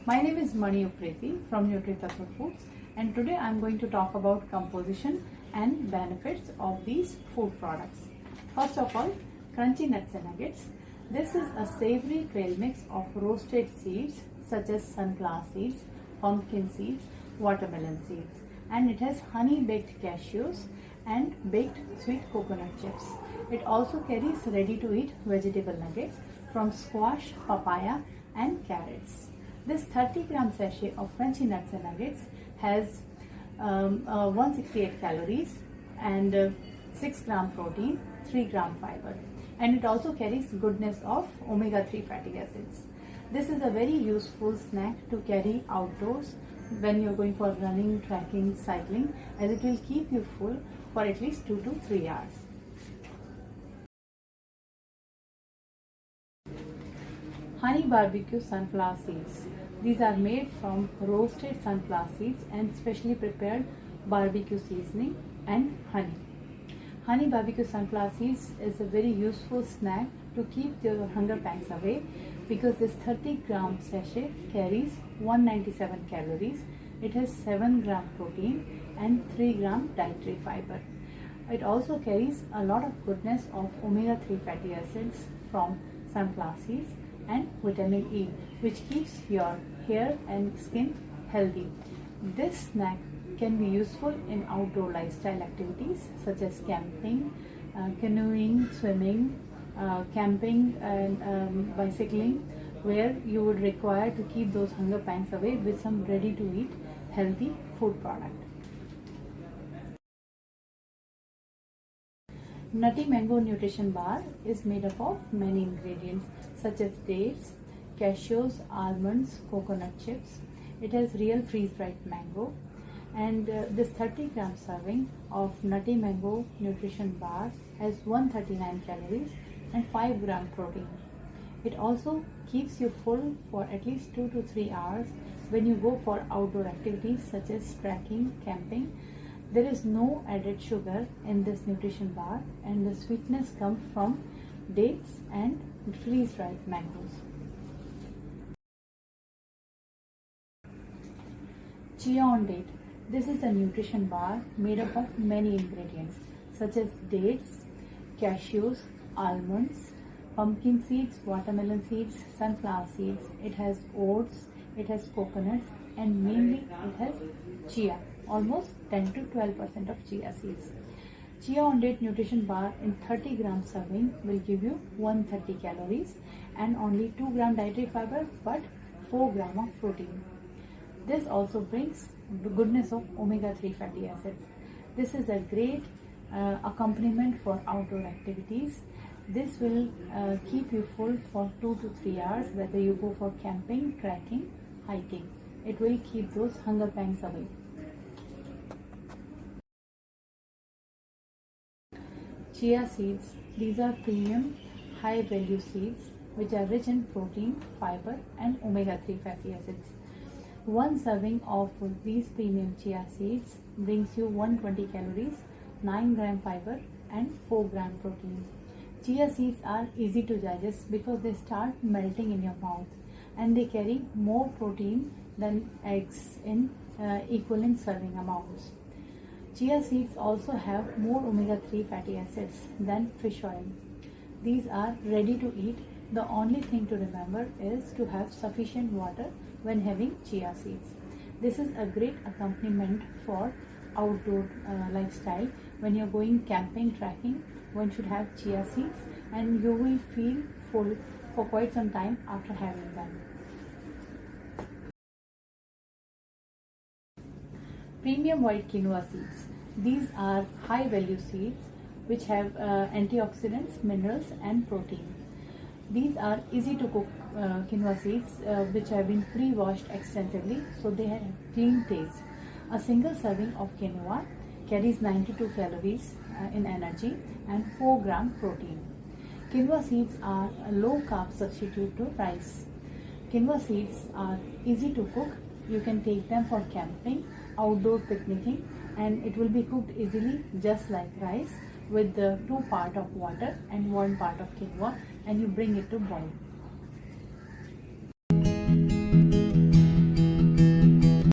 My name is Mani Upreti from NutriTattva Foods, and today I am going to talk about composition and benefits of these food products. First of all, crunchy nuts and nuggets. This is a savory trail mix of roasted seeds such as sunflower seeds, pumpkin seeds, watermelon seeds, and it has honey baked cashews and baked sweet coconut chips. It also carries ready to eat vegetable nuggets from squash, papaya and carrots. This 30-gram sachet of crunchy nuts and nuggets has 168 calories and 6 gram protein, 3 gram fiber, and it also carries goodness of omega-3 fatty acids. This is a very useful snack to carry outdoors when you're going for running, trekking, cycling, as it will keep you full for at least 2 to 3 hours. Honey barbecue sunflower seeds. These are made from roasted sunflower seeds and specially prepared barbecue seasoning and honey. Honey barbecue sunflower seeds is a very useful snack to keep your hunger pangs away because this 30-gram sachet carries 197 calories. It has 7 gram protein and 3 gram dietary fiber. It also carries a lot of goodness of omega-3 fatty acids from sunflower seeds and vitamin E, which keeps your hair and skin healthy. This snack can be useful in outdoor lifestyle activities such as camping, canoeing, swimming, camping and bicycling, where you would require to keep those hunger pangs away with some ready to eat healthy food product. Nutty Mango Nutrition Bar is made up of many ingredients such as dates, cashews, almonds, coconut chips. It has real freeze-dried mango, and this 30-gram serving of Nutty Mango Nutrition Bar has 139 calories and 5 gram protein. It also keeps you full for at least 2 to 3 hours when you go for outdoor activities such as trekking, camping. There is no added sugar in this nutrition bar, and the sweetness comes from dates and freeze-dried mangoes. Chia on Date. This is a nutrition bar made up of many ingredients such as dates, cashews, almonds, pumpkin seeds, watermelon seeds, sunflower seeds. It has oats, it has coconuts, and mainly it has chia. Almost 10 to 12% of chia seeds. Chia on Date nutrition bar in 30 gram serving will give you 130 calories and only 2 gram dietary fiber but 4 gram of protein. This also brings the goodness of omega-3 fatty acids. This is a great accompaniment for outdoor activities. This will keep you full for 2 to 3 hours whether you go for camping, trekking, hiking. It will keep those hunger pangs away. Chia seeds. These are premium high value seeds which are rich in protein, fiber and omega-3 fatty acids. One serving of these premium chia seeds brings you 120 calories, 9 gram fiber and 4 gram protein. Chia seeds are easy to digest because they start melting in your mouth, and they carry more protein than eggs in equivalent serving amounts. Chia seeds also have more omega-3 fatty acids than fish oil. These are ready to eat. The only thing to remember is to have sufficient water when having chia seeds. This is a great accompaniment for outdoor lifestyle. When you're going camping, trekking, one should have chia seeds and you will feel full for quite some time after having them. Premium white quinoa seeds. These are high value seeds which have antioxidants, minerals and protein. These are easy to cook quinoa seeds which have been pre-washed extensively, so they have clean taste. A single serving of quinoa carries 92 calories in energy and 4 gram protein. Quinoa seeds are a low carb substitute to rice. Quinoa seeds are easy to cook. You can take them for camping, outdoor picnicking, and it will be cooked easily just like rice with the 2 parts of water and 1 part of quinoa, and you bring it to boil.